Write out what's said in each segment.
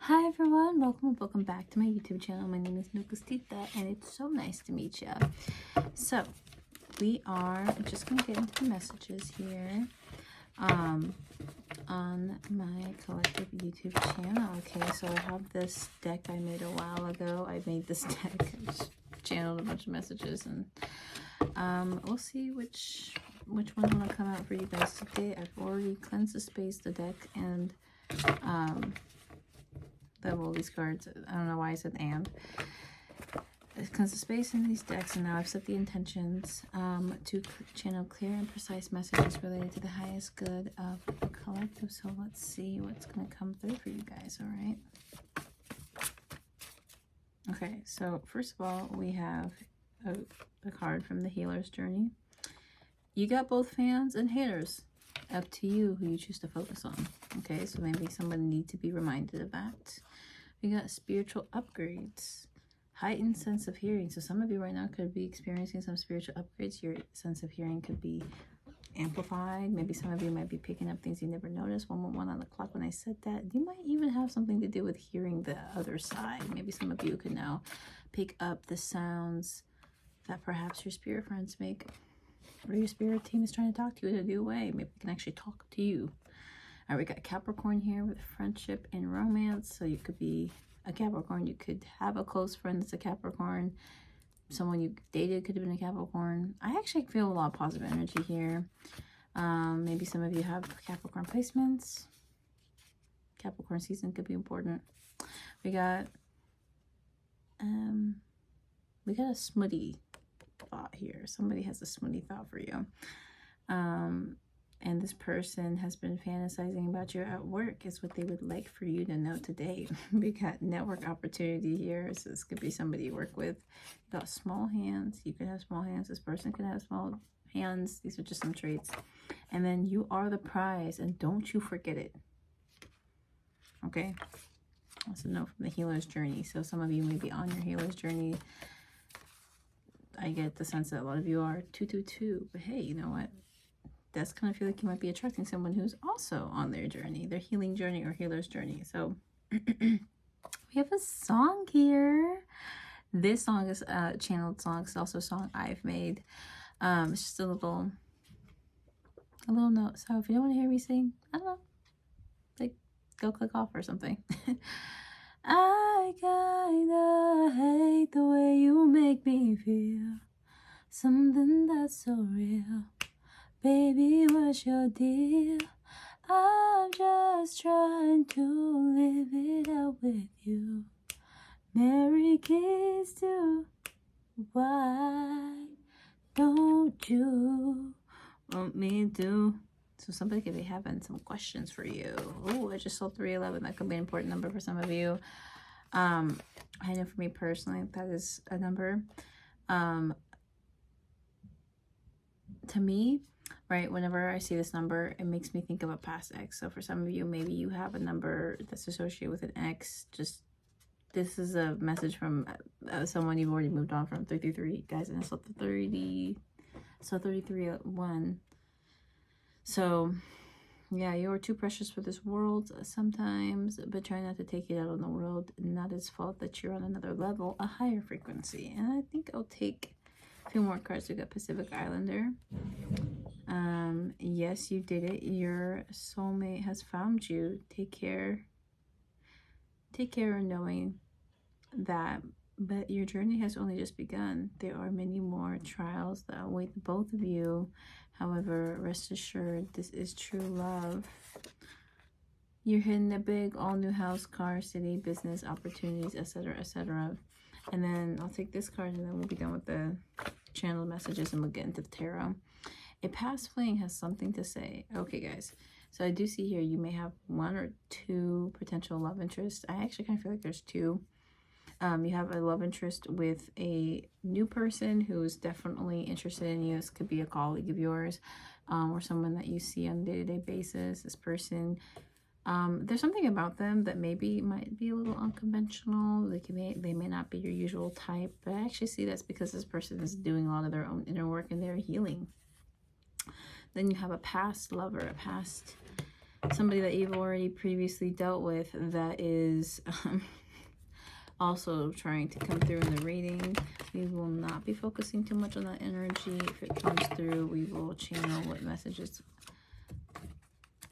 Hi everyone, welcome back to my YouTube channel. My name is NEGUSTITA and it's so nice to meet you. So we are just gonna get into the messages here on my collective YouTube channel. Okay, so I have this deck I made a while ago. I made this deck, I just channeled a bunch of messages, and we'll see which one's gonna come out for you guys today. I've already cleansed the space, the deck, and all these cards. I don't know why I said and. It comes to space in these decks, and now I've set the intentions to channel clear and precise messages related to the highest good of the collective. So let's see what's going to come through for you guys, all right? Okay, so first of all, we have a card from the Healer's Journey. You got both fans and haters. Up to you who you choose to focus on. Okay, so maybe someone needs to be reminded of that. We got spiritual upgrades, heightened sense of hearing. So some of you right now could be experiencing some spiritual upgrades. Your sense of hearing could be amplified. Maybe some of you might be picking up things you never noticed. 111 on the clock when I said that. You might even have something to do with hearing the other side. Maybe some of you could now pick up the sounds that perhaps your spirit friends make, or your spirit team is trying to talk to you in a new way. Maybe they can actually talk to you. All right, we got Capricorn here with friendship and romance. So you could be a Capricorn. You could have a close friend that's a Capricorn. Someone you dated could have been a Capricorn. I actually feel a lot of positive energy here. Maybe some of you have Capricorn placements. Capricorn season could be important. We got a smutty thought here. Somebody has a smutty thought for you. And this person has been fantasizing about you at work is what they would like for you to know today. We got network opportunity here. So this could be somebody you work with. You got small hands. You could have small hands. This person could have small hands. These are just some traits. And then you are the prize, and don't you forget it. Okay? That's a note from the Healer's Journey. So some of you may be on your Healer's Journey. I get the sense that a lot of you are 222. But hey, you know what? That's kind of feel like you might be attracting someone who's also on their journey, their healing journey or healer's journey. So we have a song here. This song is a channeled song. It's also a song I've made. It's just a little note. So if you don't want to hear me sing, I don't know, like go click off or something. I kinda hate the way you make me feel, something that's so real. Baby, what's your deal? I'm just trying to live it out with you. Merry kiss to why don't you want me to? So somebody could be having some questions for you. Oh, I just saw 311. That could be an important number for some of you. I know for me personally, that is a number. To me, right, whenever I see this number, it makes me think of a past ex. So for some of you, maybe you have a number that's associated with an ex. Just, this is a message from someone you've already moved on from. 333, guys, and I saw the 331. So yeah, you're too precious for this world sometimes, but try not to take it out on the world. Not his fault that you're on another level, a higher frequency. And I think I'll take a few more cards. We got Pacific Islander. Yes, you did it. Your soulmate has found you. Take care of knowing that, but your journey has only just begun. There are many more trials that await the both of you. However, rest assured, this is true love. You're hitting a big all new house, car, city, business opportunities, etc., etc. And then I'll take this card, and then we'll be done with the channel messages, and we'll get into the tarot. A past fling has something to say. Okay, guys. So I do see here you may have one or two potential love interests. I actually kind of feel like there's two. You have a love interest with a new person who's definitely interested in you. This could be a colleague of yours, or someone that you see on a day-to-day basis. This person, there's something about them that maybe might be a little unconventional. They may not be your usual type, but I actually see that's because this person is doing a lot of their own inner work and they're healing. Then you have a past lover, a past somebody that you've already previously dealt with that is also trying to come through in the reading. We will not be focusing too much on that energy. If it comes through, we will channel what messages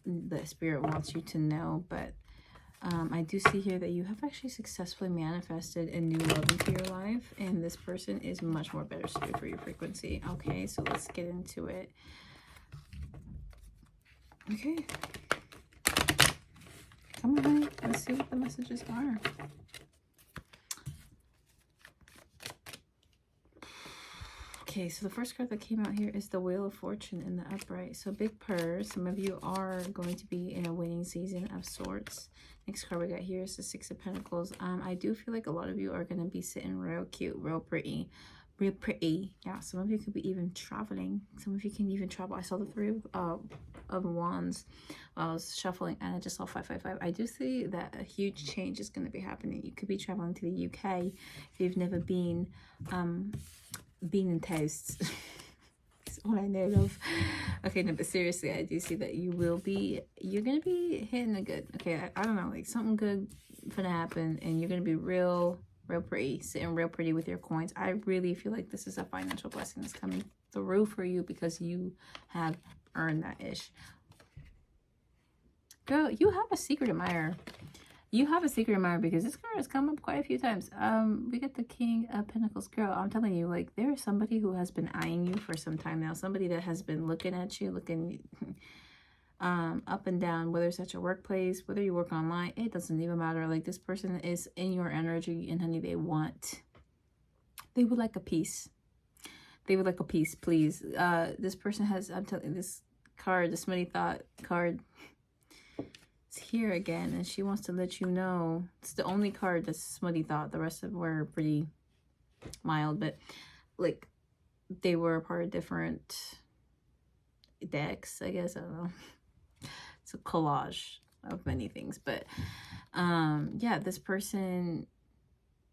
the spirit wants you to know. But I do see here that you have actually successfully manifested a new love into your life, and this person is much more better suited for your frequency. Okay, so let's get into it. Okay. Come on, honey. Let's see what the messages are. Okay, so the first card that came out here is the Wheel of Fortune in the upright. So big purse. Some of you are going to be in a winning season of sorts. Next card we got here is the Six of Pentacles. I do feel like a lot of you are going to be sitting real cute, real pretty. Real pretty. Yeah, some of you could be even traveling. Some of you can even travel. I saw the Three of Wands while I was shuffling, and I just saw 555. I do see that a huge change is going to be happening. You could be traveling to the UK if you've never been. Bean and toast. That's all I know of. Okay, no, but seriously, I do see that you're gonna be hitting a good, okay, I don't know, like something good gonna happen, and you're gonna be real pretty, sitting real pretty with your coins. I really feel like this is a financial blessing that's coming through for you because you have earned that ish. Girl, you have a secret admirer. You have a secret admirer because this card has come up quite a few times. We get the King of Pentacles. Girl, I'm telling you, like, there is somebody who has been eyeing you for some time now. Somebody that has been looking at you, looking up and down, whether it's at your workplace, whether you work online, it doesn't even matter. Like, this person is in your energy, and honey, they would like a piece. They would like a piece, please. This person has, I'm telling you, this card, the Smitty Thought card, here again, and she wants to let you know it's the only card that's Smutty Thought. The rest of them were pretty mild, but like they were a part of different decks, I guess. I don't know. It's a collage of many things, but yeah, this person,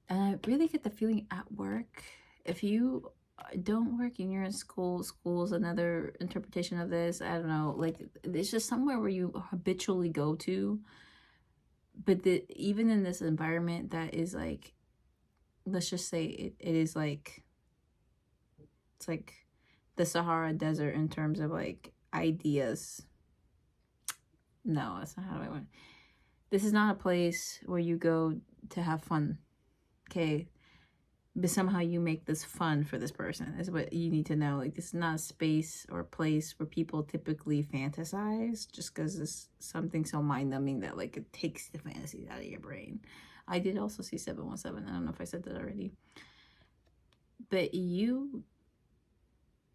and I really get the feeling at work, if you don't work and you're in school's another interpretation of this. I don't know, like it's just somewhere where you habitually go to, but even in this environment that is like, let's just say it is like, it's like the Sahara Desert in terms of like ideas. No, that's not how I want. This is not a place where you go to have fun, okay? But somehow you make this fun for this person is what you need to know. Like, this is not a space or a place where people typically fantasize just because it's something so mind-numbing that, like, it takes the fantasies out of your brain. I did also see 717. I don't know if I said that already. But you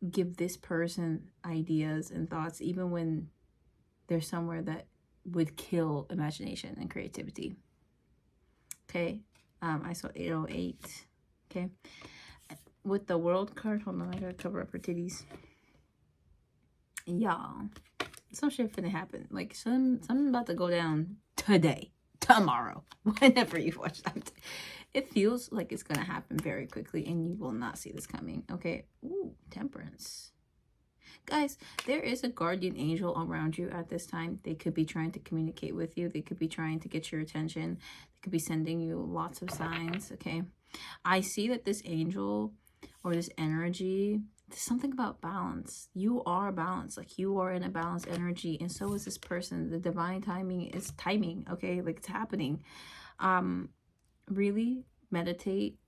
give this person ideas and thoughts even when they're somewhere that would kill imagination and creativity. Okay? I saw 808. Okay, with the World card, hold on, I gotta cover up her titties. Y'all, some shit finna happen. Like, something about to go down today, tomorrow, whenever you watch that. It feels like it's gonna happen very quickly, and you will not see this coming. Okay, ooh, Temperance. Guys, there is a guardian angel around you at this time. They could be trying to communicate with you. They could be trying to get your attention. They could be sending you lots of signs, okay? I see that this angel or this energy, there's something about balance. You are balanced. Like, you are in a balanced energy, and so is this person. The divine timing is timing, okay? Like, it's happening. Really meditate,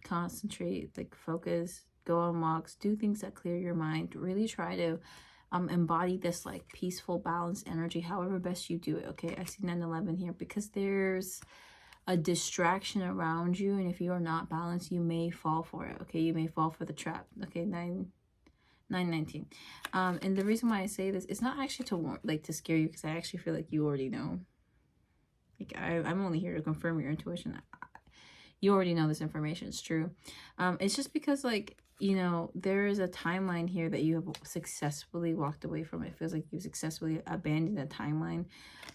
concentrate, like, focus, go on walks, do things that clear your mind. Really try to embody this, like, peaceful, balanced energy, however best you do it, okay? I see 911 here because there's a distraction around you, and if you are not balanced, you may fall for it, okay? You may fall for the trap, okay? 919. And the reason why I say this, it's not actually to scare you, because I actually feel like you already know. Like, I'm only here to confirm your intuition. You already know this information. It's true. It's just because, like, you know, there is a timeline here that you have successfully walked away from. It feels like you've successfully abandoned a timeline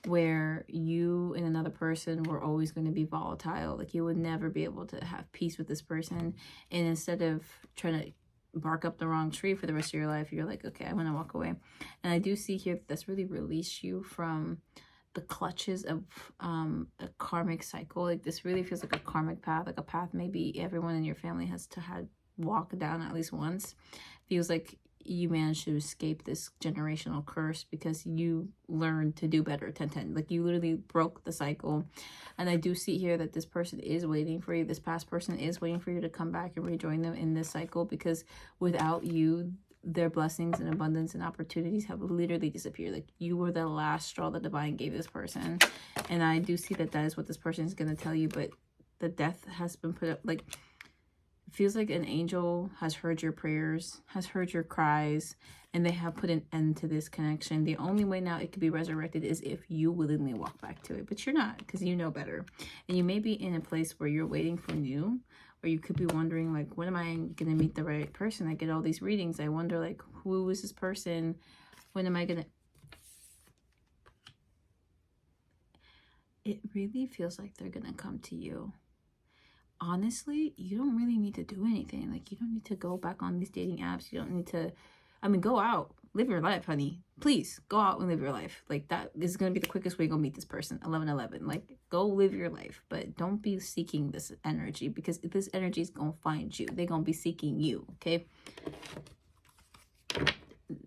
where you and another person were always going to be volatile. Like, you would never be able to have peace with this person. And instead of trying to bark up the wrong tree for the rest of your life. You're like, okay, I want to walk away. And I do see here that that's really released you from the clutches of a karmic cycle. Like this really feels like a karmic path, like a path maybe everyone in your family has to had walk down at least once. Feels like you managed to escape this generational curse because you learned to do better. 10-10, like you literally broke the cycle. And I do see here that this person is waiting for you. This past person is waiting for you to come back and rejoin them in this cycle, because without you, their blessings and abundance and opportunities have literally disappeared. Like you were the last straw that divine gave this person. And I do see that that is what this person is going to tell you, but the death has been put up. Like it feels like an angel has heard your prayers, has heard your cries, and they have put an end to this connection. The only way now it could be resurrected is if you willingly walk back to it, but you're not, because you know better. And you may be in a place where you're waiting for new, or you could be wondering, like, when am I going to meet the right person? I get all these readings. I wonder, like, who is this person? When am I going to... It really feels like they're going to come to you. Honestly, you don't really need to do anything. Like, you don't need to go back on these dating apps. You don't need to... I mean, go out. Live your life, honey. Please, go out and live your life. Like, that is going to be the quickest way you're going to meet this person. 11-11. Like, go live your life. But don't be seeking this energy, because this energy is going to find you. They're going to be seeking you, okay?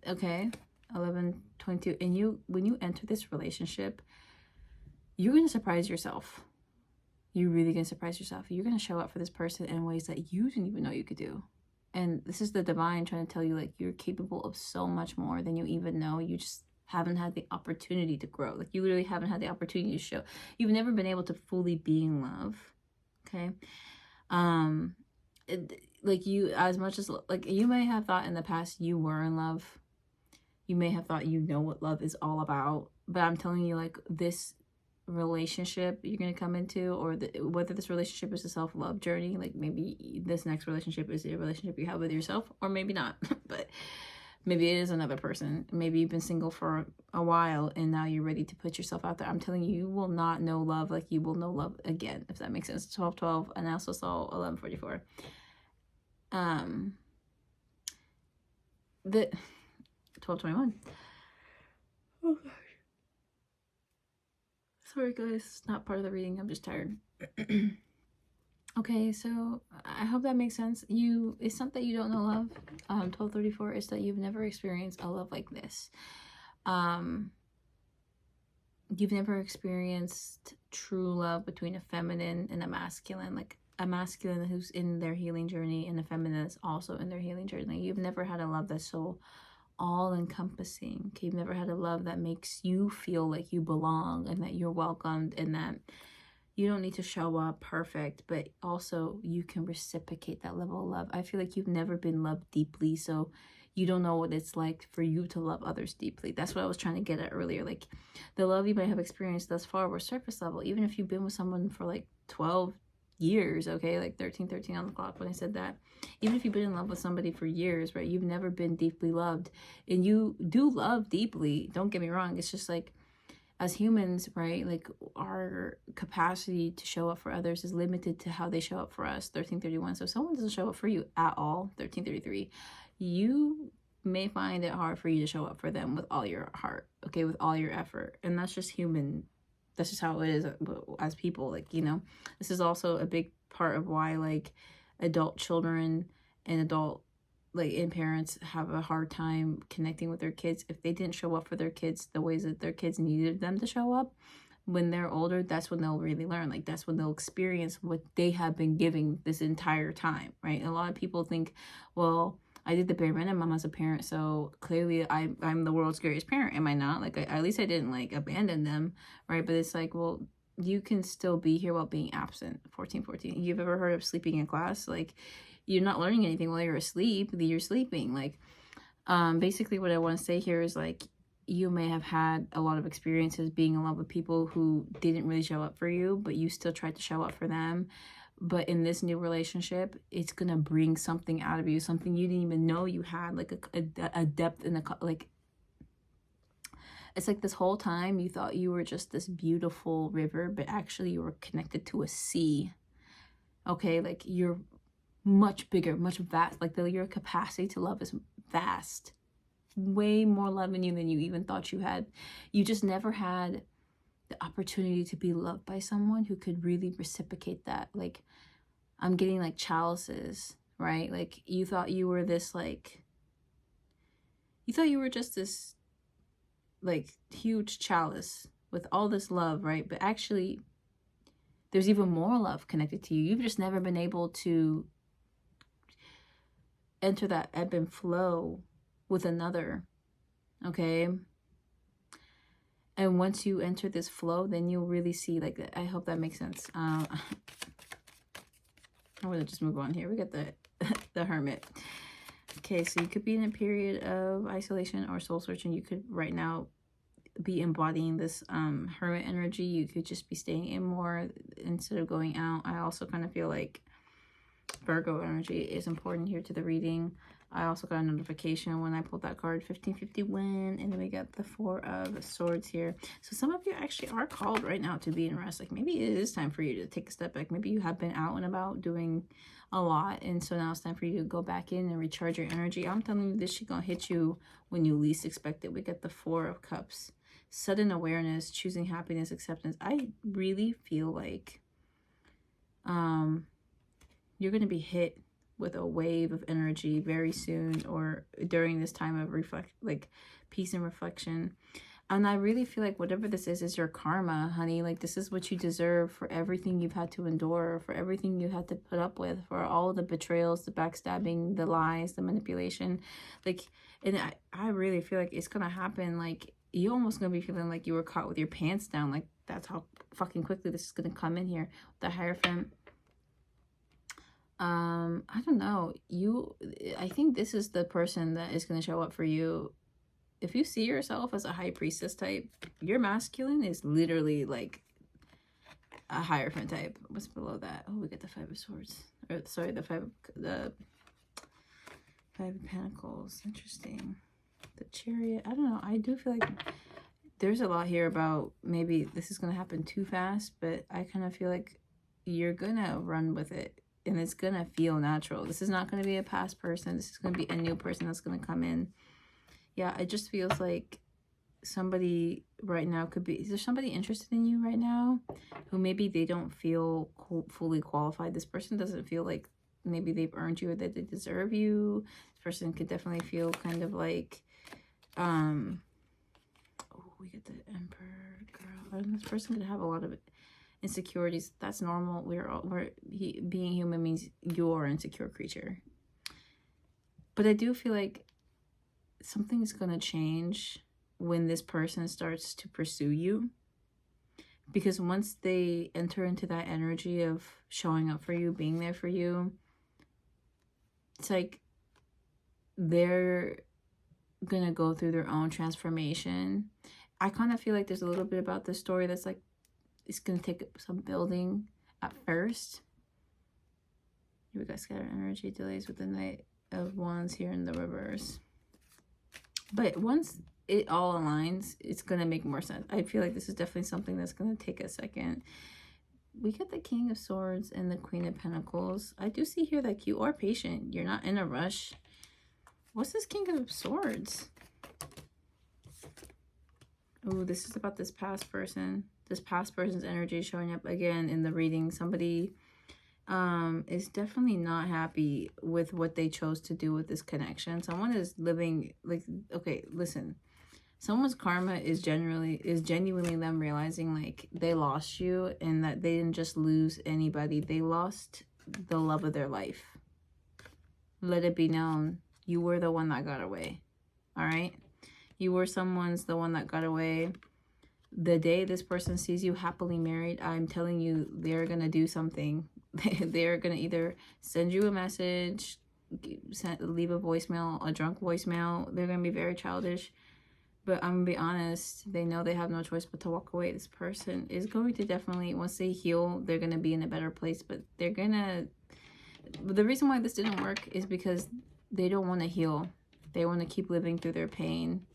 Okay? 11-22. And you, when you enter this relationship, you're going to surprise yourself. You're really going to surprise yourself. You're going to show up for this person in ways that you didn't even know you could do. And this is the divine trying to tell you, like, you're capable of so much more than you even know. You just haven't had the opportunity to grow. Like, you literally haven't had the opportunity to show. You've never been able to fully be in love. Okay? Like, you, as much as, like, you may have thought in the past you were in love. You may have thought you know what love is all about. But I'm telling you, like, this relationship you're going to come into, or whether this relationship is a self-love journey, like maybe this next relationship is a relationship you have with yourself, or maybe not. But maybe it is another person. Maybe you've been single for a while and now you're ready to put yourself out there. I'm telling you, you will not know love like you will know love again, if that makes sense. 12-12, and I also saw 11-44. The 12-21. Oh gosh. Sorry guys, it's not part of the reading. I'm just tired. Okay, so I hope that makes sense. It's not that you don't know love. 12-34 is that you've never experienced a love like this. You've never experienced true love between a feminine and a masculine, like a masculine who's in their healing journey and a feminine that's also in their healing journey. You've never had a love that's so all-encompassing. Okay, you've never had a love that makes you feel like you belong and that you're welcomed, and that you don't need to show up perfect, but also you can reciprocate that level of love. I feel like you've never been loved deeply, so you don't know what it's like for you to love others deeply. That's what I was trying to get at earlier. Like, the love you might have experienced thus far was surface level. Even if you've been with someone for like 12 years, okay, like 13 on the clock when I said that. Even if you've been in love with somebody for years, right, you've never been deeply loved. And you do love deeply, don't get me wrong. It's just like, as humans, right, like, our capacity to show up for others is limited to how they show up for us. 13-31. So if someone doesn't show up for you at all, 13-33, you may find it hard for you to show up for them with all your heart, okay, with all your effort. And that's just human. That's just how it is as people. Like, you know, this is also a big part of why, like, adult children and adult, like, and parents have a hard time connecting with their kids. If they didn't show up for their kids the ways that their kids needed them to show up, when they're older, that's when they'll really learn. Like, that's when they'll experience what they have been giving this entire time, right? And a lot of people think, well, I did the bare minimum as a parent, so clearly I'm the world's greatest parent. Am I not? Like, at least I didn't, like, abandon them, right? But it's like, well, you can still be here while being absent. 14-14. You've ever heard of sleeping in class? Like, you're not learning anything while you're asleep. You're sleeping. Like, basically what I want to say here is, like, you may have had a lot of experiences being in love with people who didn't really show up for you, but you still tried to show up for them. But in this new relationship, it's going to bring something out of you, something you didn't even know you had, like a depth in the, like, it's like this whole time you thought you were just this beautiful river, but actually you were connected to a sea. Okay, like, you're much bigger, much vast. Like your capacity to love is vast. Way more love in you than you even thought you had. You just never had the opportunity to be loved by someone who could really reciprocate that. Like, I'm getting like chalices, right? Like, you thought you were this, like, you thought you were just this like huge chalice with all this love, right? But actually there's even more love connected to you. You've just never been able to enter that ebb and flow with another, okay? And once you enter this flow, then you'll really see, like, I hope that makes sense. I'm gonna just move on here. We got the Hermit. Okay, so you could be in a period of isolation or soul searching. You could right now be embodying this Hermit energy. You could just be staying in more instead of going out. I also kind of feel like Virgo energy is important here to the reading. I also got a notification when I pulled that card, 1551, and then we got the 4 of Swords here. So some of you actually are called right now to be in rest. Like, maybe it is time for you to take a step back. Maybe you have been out and about doing a lot, and so now it's time for you to go back in and recharge your energy. I'm telling you, this shit gonna hit you when you least expect it. We got the 4 of Cups. Sudden awareness, choosing happiness, acceptance. I really feel like you're going to be hit with a wave of energy very soon, or during this time of peace and reflection. And I really feel like whatever this is your karma, honey. Like, this is what you deserve for everything you've had to endure, for everything you had to put up with, for all the betrayals, the backstabbing, the lies, the manipulation. Like, and I really feel like it's going to happen. Like, you're almost going to be feeling like you were caught with your pants down. Like, that's how fucking quickly this is going to come in here. The Hierophant. I don't know. I think this is the person that is going to show up for you. If you see yourself as a high priestess type, your masculine is literally like a Hierophant type. What's below that? Oh, we get the 5 of Swords. Or, sorry, the 5 of Pentacles. Interesting. The Chariot. I don't know. I do feel like there's a lot here about maybe this is going to happen too fast, but I kind of feel like you're going to run with it. And it's going to feel natural. This is not going to be a past person. This is going to be a new person that's going to come in. Yeah, it just feels like somebody right now could be... Is there somebody interested in you right now who maybe they don't feel fully qualified? This person doesn't feel like maybe they've earned you or that they deserve you. This person could definitely feel kind of like... Oh, we get the Emperor, girl. And this person could have a lot of insecurities. That's normal. Being human means you're an insecure creature. But I do feel like something's gonna change when this person starts to pursue you, because once they enter into that energy of showing up for you, being there for you, it's like they're gonna go through their own transformation. I kind of feel like there's a little bit about this story that's like, it's going to take some building at first. We got scattered energy, delays with the Knight of Wands here in the reverse. But once it all aligns, it's going to make more sense. I feel like this is definitely something that's going to take a second. We get the King of Swords and the Queen of Pentacles. I do see here that you are patient. You're not in a rush. What's this King of Swords? Oh, this is about this past person. This past person's energy showing up again in the reading. Somebody is definitely not happy with what they chose to do with this connection. Someone is living like, okay, listen. Someone's karma is genuinely them realizing like they lost you, and that they didn't just lose anybody. They lost the love of their life. Let it be known. You were the one that got away. All right? You were the one that got away. The day this person sees you happily married, I'm telling you, they're going to do something. They're going to either send you a message, leave a voicemail, a drunk voicemail. They're going to be very childish. But I'm going to be honest, they know they have no choice but to walk away. This person is going to definitely, once they heal, they're going to be in a better place. But they're going to... The reason why this didn't work is because they don't want to heal. They want to keep living through their pain.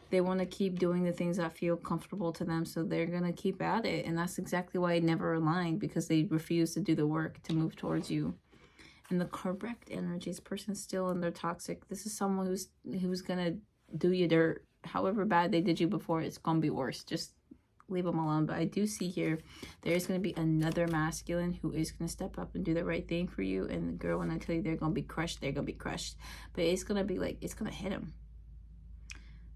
They want to keep doing the things that feel comfortable to them, so they're going to keep at it. And that's exactly why it never aligned, because they refuse to do the work to move towards you. And the correct energy, this person's still in their toxic. This is someone who's gonna do you dirt. However bad they did you before, it's gonna be worse. Just leave them alone. But I do see here there's going to be another masculine who is going to step up and do the right thing for you. And the girl, when I tell you they're going to be crushed, they're going to be crushed. But it's going to be like, it's going to hit them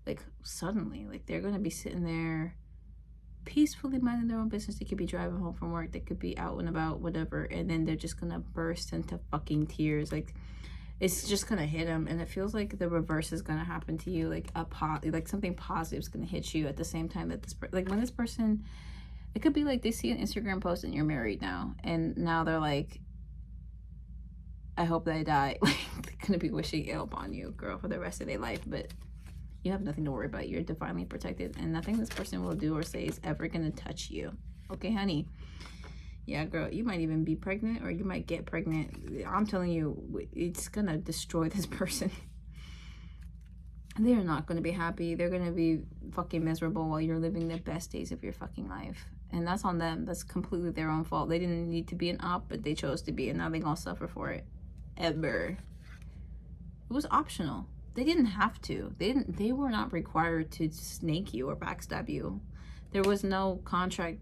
like suddenly. Like they're going to be sitting there peacefully minding their own business. They could be driving home from work, they could be out and about, whatever, and then they're just going to burst into fucking tears. Like it's just gonna hit them, and it feels like the reverse is gonna happen to you. Like like something positive is gonna hit you at the same time that like when this person, it could be like they see an Instagram post and you're married now, and now they're like, I hope that I die. Like they're gonna be wishing ill upon you, girl, for the rest of their life. But you have nothing to worry about. You're divinely protected, and nothing this person will do or say is ever gonna touch you. Okay, honey. Yeah, girl, you might even be pregnant, or you might get pregnant. I'm telling you, it's gonna destroy this person. They're not gonna be happy. They're gonna be fucking miserable while you're living the best days of your fucking life. And that's on them. That's completely their own fault. They didn't need to be an op, but they chose to be, and now they're gonna suffer for it. Ever. It was optional. They didn't have to. They were not required to snake you or backstab you. There was no contract.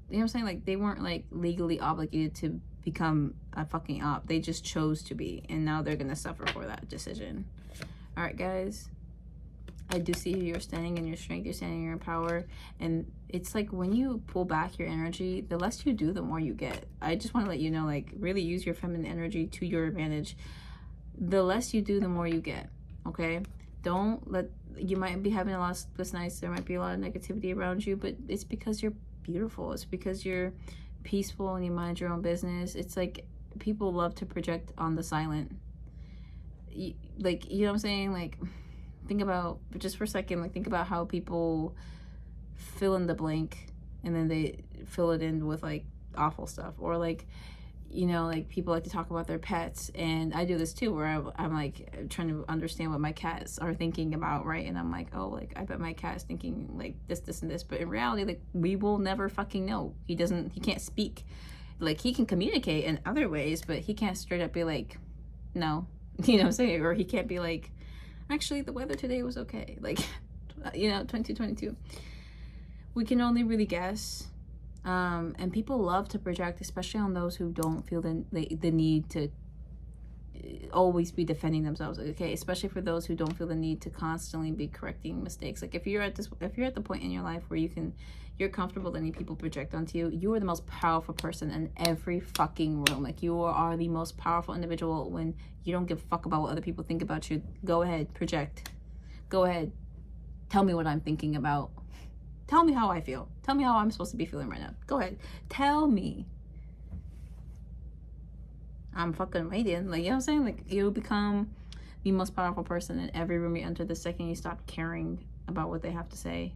You know what I'm saying? Like, they weren't, like, legally obligated to become a fucking op. They just chose to be. And now they're going to suffer for that decision. All right, guys. I do see you're standing in your strength. You're standing in your power. And it's like when you pull back your energy, the less you do, the more you get. I just want to let you know, like, really use your feminine energy to your advantage. The less you do, the more you get. Okay? Don't let... You might be having a lot of sleepless nights. There might be a lot of negativity around you. But it's because you're beautiful. It's because you're peaceful and you mind your own business. It's like people love to project on the silent. Like, you know what I'm saying? Like, think about, just for a second, like, think about how people fill in the blank and then they fill it in with, like, awful stuff. Or, like, you know, like, people like to talk about their pets, and I do this too, where I'm like trying to understand what my cats are thinking about, right? And I'm like, oh, like, I bet my cat's thinking like this and this, but in reality, like, we will never fucking know. He can't speak. Like, he can communicate in other ways, but he can't straight up be like, no, you know what I'm saying? Or he can't be like, actually, the weather today was okay. Like, you know, 2022. We can only really guess. And people love to project, especially on those who don't feel the need to always be defending themselves. Okay, especially for those who don't feel the need to constantly be correcting mistakes. Like, if you're at the point in your life where you're comfortable letting people project onto you, you are the most powerful person in every fucking room. Like, you are the most powerful individual when you don't give a fuck about what other people think about you. Go ahead, project. Go ahead, tell me what I'm thinking about. Tell me how I feel. Tell me how I'm supposed to be feeling right now. Go ahead. Tell me. I'm fucking waiting. Like, you know what I'm saying? Like, you become the most powerful person in every room you enter the second you stop caring about what they have to say.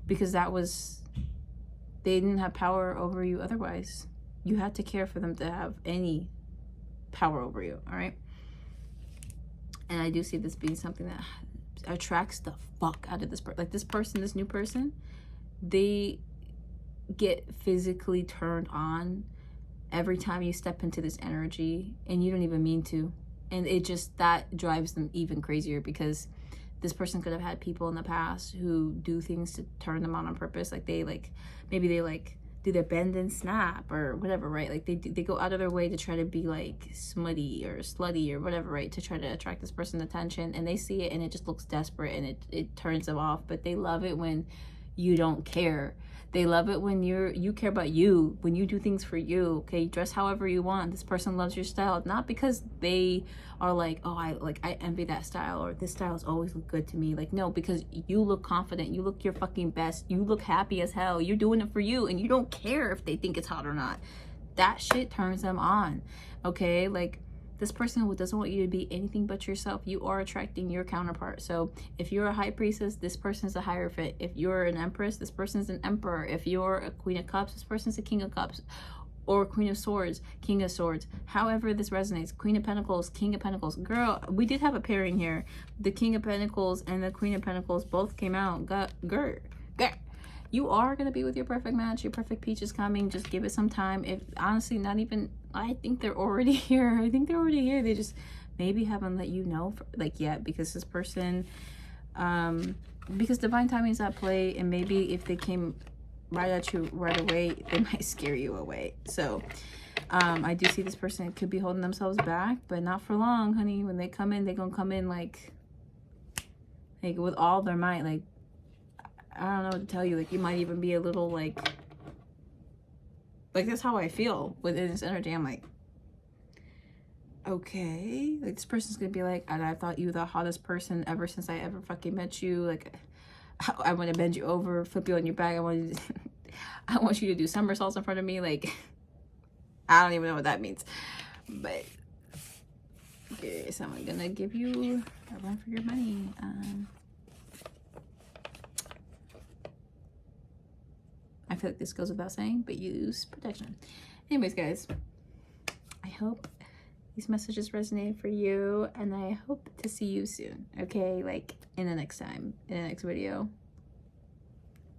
Because they didn't have power over you otherwise. You had to care for them to have any power over you, all right? And I do see this being something that attracts the fuck out of this person. Like, this new person, they get physically turned on every time you step into this energy, and you don't even mean to. And that drives them even crazier, because this person could have had people in the past who do things to turn them on purpose. Like, maybe they do their bend and snap or whatever, right? Like, they go out of their way to try to be like smutty or slutty or whatever, right? To try to attract this person's attention, and they see it and it just looks desperate, and it turns them off. But they love it when you don't care. They love it when you care about you, when you do things for you. Okay, dress however you want. This person loves your style, not because they are like, oh, I envy that style, or this style has always looked good to me. Like, no, because you look confident, you look your fucking best, you look happy as hell, you're doing it for you, and you don't care if they think it's hot or not. That shit turns them on. Okay, like, this person who doesn't want you to be anything but yourself, you are attracting your counterpart. So if you're a high priestess, this person's a hierophant. If you're an empress, this person's an emperor. If you're a queen of cups, this person's a king of cups. Or queen of swords, king of swords. However this resonates. Queen of pentacles, king of pentacles. Girl, we did have a pairing here. The king of pentacles and the queen of pentacles both came out. you are going to be with your perfect match. Your perfect peach is coming. Just give it some time. If honestly, not even, I think they're already here. I think they're already here. They just maybe haven't let you know like yet, because this person, because divine timing is at play, and maybe if they came right at you right away, they might scare you away. So I do see this person could be holding themselves back, but not for long, honey. When they come in, they're gonna come in like with all their might. Like, I don't know what to tell you. Like, you might even be a little like that's how I feel within this energy. I'm like, okay, like this person's gonna be like, and I thought you were the hottest person ever since I ever fucking met you. Like, I want to bend you over, flip you on your back. I want you to do somersaults in front of me. Like, I don't even know what that means. But okay, so I'm gonna give you a run for your money. I feel like this goes without saying, but use protection. Anyways, guys, I hope these messages resonate for you, and I hope to see you soon. Okay, like in the next time, in the next video.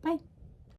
Bye.